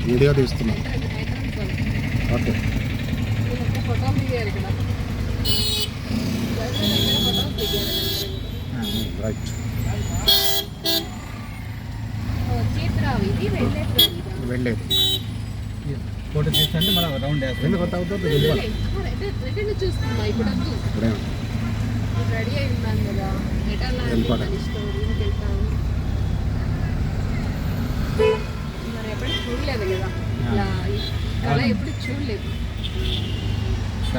Video తీస్తున్నా. Okay right. వెళ్ళేది photo తీస్తుంటే మనం రౌండ్ వేస్తాం. కొత్త అవుతుంది. చూస్తున్నా ఇప్పుడు రెడీ అయి ఉన్నాను కదా. మరి ఎప్పుడు చూడలేదు కదా, అలా ఎప్పుడు చూడలేదు.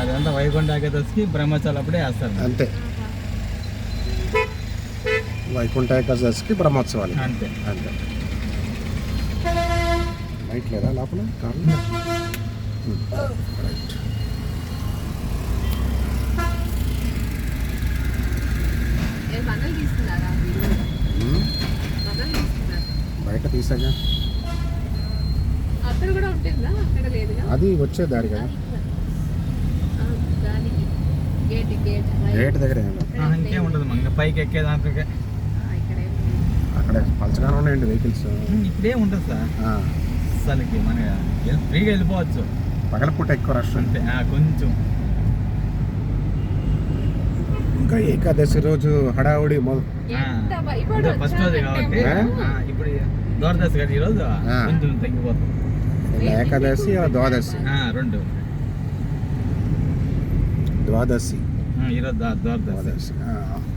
అదంతా వైకుంఠ ఏకాదశికి బ్రహ్మోత్సవాలు అప్పుడే వేస్తారు అంతే. వైకుంఠ ఏకాదశికి బ్రహ్మోత్సవాలు అంతే అంతే. లైట్ లేదా లోపల కాదు. రైట్. బయట తీసాగా. అక్కడ కూడా ఉంటుందా? అక్కడ లేదుగా. అది వచ్చే దారి కదా. గేట్ దగ్గర ఇంకేం ఉండదు. మన పైకి ఎక్కేదానికి అక్కడ పలచగానే ఉన్నాయండి వెహికల్స్. ఇప్పుడే ఉంటుంది సార్. అసలుకి మన ఫ్రీగా వెళ్ళిపోవచ్చు. పగలపూట ఎక్కువ రష్ అంతే కొంచెం. ఇంకా ఏకాదశి రోజు హడావుడి ఫస్ట్ రోజు కాబట్టి ఇప్పుడు ద్వాదశి కదా ఈరోజు కొంచెం తగ్గిపోతుంది. ఏకాదశి ద్వాదశి రెండు. ద్వాదశి ఈరోజు ద్వాదశి.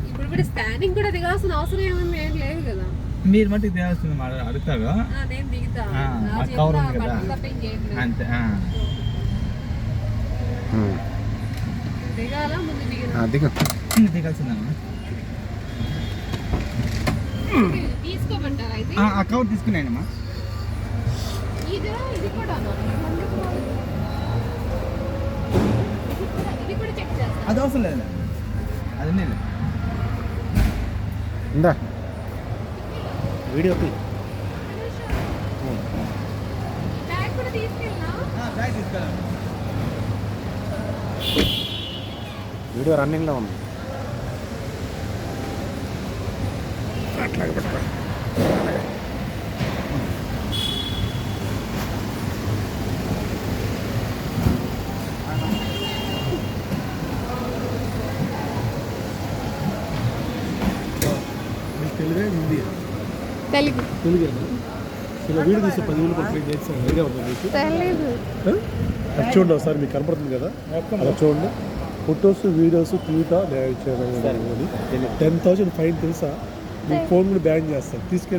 ఇప్పుడు కూడా స్టాండింగ్ కూడా దిగాల్సిన అవసరం ఏమీ లేదు కదా. మీరు మట్టి దిగాల్సింది అడుగుతారు. నేను దిగుతా. కవర్ ఉంది కదా అంతే. దిగాలా ముందు దిగాల్సిందమ్మా. తీసుకోమంటారా అయితే? ఆ కవర్ తీసుకున్నాయమ్మా. ఇది కూడా చెక్ చేస్తా. అది అవసరం లేదు. అది నేను ఇందా వీడియో బ్యాగ్ కూడా తీసుకెళ్ళినా. బ్యాగ్ తీసుకెళ్ళండి. వీడియో రన్నింగ్లో ఉంది. అట్లాగే పెట్టుకో. తెలుగు వీడియో తీసే 10,000 కంప్లీట్ చేస్తాను. ఐడియా ఉంటుంది మీకు? చూడండి ఒకసారి మీకు కనపడుతుంది కదా, అలా చూడండి. ఫొటోస్ వీడియోస్ తీయటం 10,000 ఫైన్ తెలుసా? మీ ఫోన్ కూడా బ్యాన్ చేస్తాను తీసుకెళ్ళి.